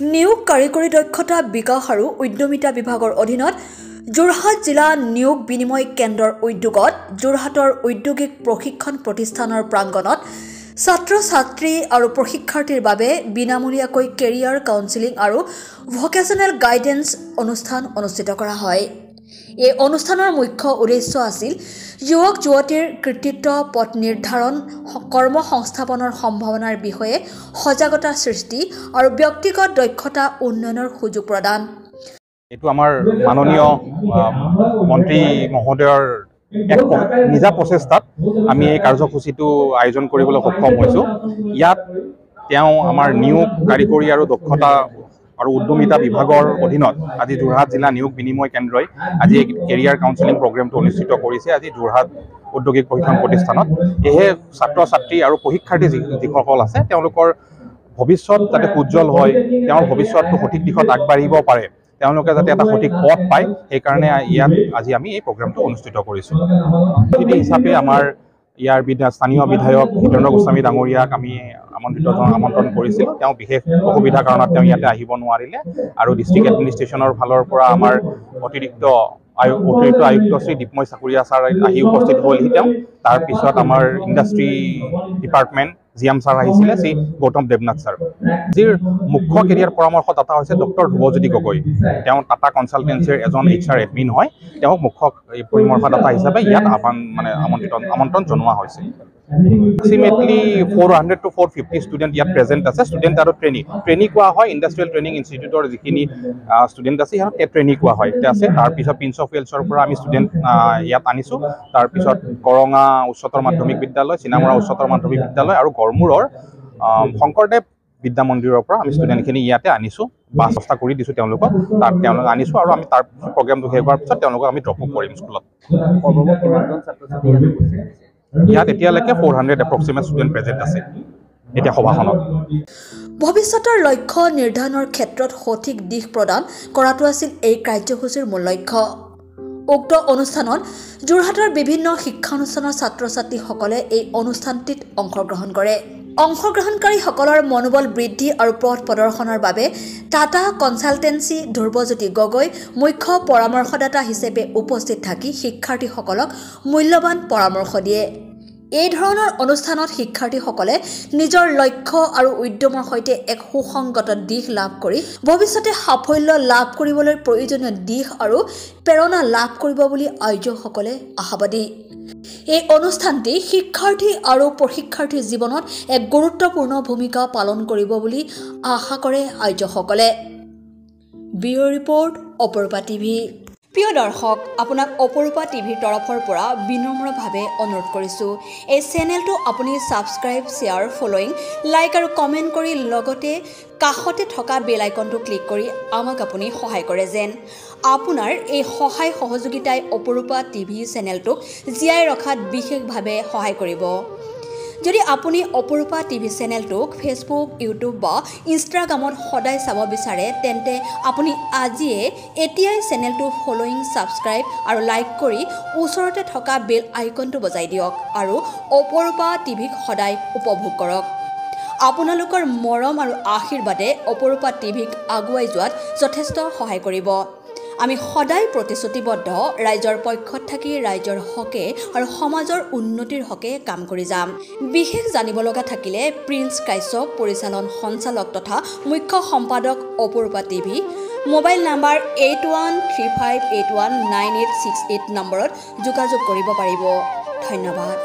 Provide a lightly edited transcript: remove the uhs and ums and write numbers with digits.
নিয়োগ কাৰিকৰী দক্ষতা বিকাশ আৰু উদ্যমিতা বিভাগৰ অধীনত যোৰহাট জিলা নিয়োগ বিনিময় কেন্দ্ৰৰ উদ্যোগত যোৰহাটৰ ঔদ্যোগিক প্ৰশিক্ষণ প্ৰতিষ্ঠানৰ প্ৰাংগণত ছাত্ৰ-ছাত্ৰী আৰু প্ৰশিক্ষাৰ্থীৰ বাবে বিনামূলীয়াকৈ কেৰিয়াৰ কাউন্সেলিং আৰু ভকেচনেল গাইডেন্স অনুষ্ঠান অনুষ্ঠিত কৰা হয়। এই অনুষ্ঠানৰ মুখ্য উদ্দেশ্য আছিল যুৱক যুৱতীৰ কৃতিত্ব পথ নিৰ্ধাৰণ, কৰ্মসংস্থাপনৰ সম্ভাৱনাৰ বিষয়ে সজাগতা সৃষ্টি আৰু ব্যক্তিগত দক্ষতা উন্নয়নৰ সুযোগ প্ৰদান। এইটো আমাৰ মাননীয় মন্ত্ৰী মহোদয়ৰ এক নিজা প্ৰচেষ্টাত আমি এই কাৰ্যসূচীটো আয়োজন কৰিবলৈ সক্ষম হৈছোঁ। ইয়াত তেওঁ আমাৰ নিয়োগ কাৰিকৰী আৰু দক্ষতা আৰু উদ্যমিতা বিভাগৰ অধীনত আজি যোৰহাট জিলা নিয়োগ বিনিময় কেন্দ্ৰই আজি এই কেৰিয়াৰ কাউন্সেলিং প্ৰগ্ৰেমটো অনুষ্ঠিত কৰিছে আজি যোৰহাট ঔদ্যোগিক প্ৰশিক্ষণ প্ৰতিষ্ঠানত। সেয়েহে ছাত্ৰ ছাত্ৰী আৰু প্ৰশিক্ষাৰ্থী যিসকল আছে তেওঁলোকৰ ভৱিষ্যত যাতে উজ্জ্বল হয়, তেওঁৰ ভৱিষ্যতটো সঠিক দিশত আগবাঢ়িব পাৰে, তেওঁলোকে যাতে এটা সঠিক পথ পায়, সেইকাৰণে ইয়াত আজি আমি এই প্ৰগ্ৰেমটো অনুষ্ঠিত কৰিছোঁ। অতিথি হিচাপে আমাৰ ইয়াৰ স্থানীয় বিধায়ক হিতেন্দ্ৰ গোস্বামী ডাঙৰীয়াক আমি আমন্ত্ৰণ কৰিছিলোঁ। তেওঁ বিশেষ অসুবিধাৰ কাৰণত তেওঁ ইয়াতে আহিব নোৱাৰিলে আৰু ডিষ্ট্ৰিক্ট এডমিনিষ্ট্ৰেশ্যনৰ ফালৰ পৰা আমাৰ অতিৰিক্ত আয়ুক্ত শ্ৰী দীপময় চাকুৰীয়া ছাৰ আহি উপস্থিত হ'লহি। তেওঁ তাৰপিছত আমাৰ ইণ্ডাষ্ট্ৰী ডিপাৰ্টমেণ্ট জিএম ছাৰ আহিছিলে, শ্ৰী গৌতম দেৱনাথ ছাৰ। যিৰ মুখ্য কেৰিয়াৰ পৰামৰ্শদাতা হৈছে ডক্টৰ ধ্ৰুৱজ্যোতি গগৈ। তেওঁ টাটা কনচালটেঞ্চিৰ এজন HR এডমিন হয়। তেওঁক মুখ্য পৰামৰ্শদাতা হিচাপে ইয়াত আমন্ত্ৰণ জনোৱা হৈছে। এপ্ৰক্সিমেটলি 400 to 450 ষ্টুডেণ্ট ইয়াত প্ৰেজেণ্ট আছে। ষ্টুডেণ্ট আৰু ট্ৰেইনি কোৱা হয়। ইণ্ডাষ্ট্ৰিয়েল ট্ৰেইনিং ইনষ্টিটিউটৰ যিখিনি ষ্টুডেণ্ট আছে সিহঁতক ট্ৰেইনি কোৱা হয়। আছে তাৰপিছত প্ৰিন্স অফ ৱেলছৰ পৰা আমি ষ্টুডেণ্ট ইয়াত আনিছোঁ। তাৰপিছত কৰঙা উচ্চতৰ মাধ্যমিক বিদ্যালয়, চিনামৰা উচ্চতৰ মাধ্যমিক বিদ্যালয় আৰু গড়মূৰৰ শংকৰদেৱ বিদ্যা মন্দিৰৰ পৰা আমি ষ্টুডেণ্টখিনি ইয়াতে আনিছোঁ। ব্যৱস্থা কৰি দিছোঁ তেওঁলোকক। তেওঁলোকক আনিছোঁ আৰু আমি তাৰ প্ৰগ্ৰেমটো শেষ হোৱাৰ পিছত তেওঁলোকক আমি ড্ৰপ কৰিম স্কুলত। ইয়াত এতিয়ালৈকে 400 এপ্ৰক্সিমেট ষ্টুডেণ্ট প্ৰেজেণ্ট আছে এতিয়া সভাখনত। ভৱিষ্যতৰ লক্ষ্য নিৰ্ধাৰণৰ ক্ষেত্ৰত সঠিক দিশ প্ৰদান কৰাটো আছিল এই কাৰ্যসূচীৰ মূল লক্ষ্য। উক্ত অনুষ্ঠানত যোৰহাটৰ বিভিন্ন শিক্ষানুষ্ঠানৰ ছাত্ৰ-ছাত্ৰীসকলে এই অনুষ্ঠানটিত অংশগ্ৰহণ কৰে। অংশগ্ৰহণকাৰীসকলৰ মনোবল বৃদ্ধি আৰু পথ প্ৰদৰ্শনৰ বাবে টাটা কনচালটেঞ্চি ধ্ৰুৱজ্যোতি গগৈ মুখ্য পৰামৰ্শদাতা হিচাপে উপস্থিত থাকি শিক্ষাৰ্থীসকলক মূল্যৱান পৰামৰ্শ দিয়ে। এই ধৰণৰ অনুষ্ঠানত শিক্ষাৰ্থীসকলে নিজৰ লক্ষ্য আৰু উদ্যমৰ সৈতে এক সুসংগত দিশ লাভ কৰি ভৱিষ্যতে সাফল্য লাভ কৰিবলৈ প্ৰয়োজনীয় দিশ আৰু প্ৰেৰণা লাভ কৰিব বুলি আয়োজকসকলে আশাবাদী। এই অনুষ্ঠানটি শিক্ষাৰ্থী আৰু প্ৰশিক্ষাৰ্থীৰ জীৱনত এক গুৰুত্বপূৰ্ণ ভূমিকা পালন কৰিব বুলি আশা কৰে আয়োজকসকলে। ব্যুৰ ৰিপৰ্ট, অপৰূপা টিভি। প্ৰিয় দৰ্শক, আপোনাক অপৰূপা টিভিৰ তৰফৰ পৰা বিনম্ৰভাৱে অনুৰোধ কৰিছোঁ, এই চেনেলটো আপুনি ছাবস্ক্ৰাইব, শ্বেয়াৰ, ফলোইং, লাইক আৰু কমেণ্ট কৰি লগতে কাষতে থকা বেল আইকনটো ক্লিক কৰি আমাক আপুনি সহায় কৰে যেন। আপোনাৰ এই সহায় সহযোগিতাই অপৰূপা টিভি চেনেলটোক জীয়াই ৰখাত বিশেষভাৱে সহায় কৰিব। যদি আপুনি অপৰূপা টিভি চেনেলটোক ফেচবুক, ইউটিউব বা ইনষ্টাগ্ৰামত সদায় চাব বিচাৰে, তেন্তে আপুনি এতিয়াই চেনেলটো ফলোইং, ছাবস্ক্ৰাইব আৰু লাইক কৰি ওচৰতে থকা বেল আইকনটো বজাই দিয়ক আৰু অপৰূপা টিভিক সদায় উপভোগ কৰক। আপোনালোকৰ মৰম আৰু আশীৰ্বাদে অপৰূপা টিভিক আগুৱাই যোৱাত যথেষ্ট সহায় কৰিব। আমি সদায় প্ৰতিশ্ৰুতিবদ্ধ, ৰাইজৰ পক্ষত থাকি ৰাইজৰ হকে আৰু সমাজৰ উন্নতিৰ হকে কাম কৰি যাম। বিশেষ জানিব লগা থাকিলে প্ৰিন্স কাশ্যপ, পৰিচালন সঞ্চালক তথা মুখ্য সম্পাদক অপৰূপা টিভি, মোবাইল নাম্বাৰ 8135819868 নম্বৰত যোগাযোগ কৰিব পাৰিব। ধন্যবাদ।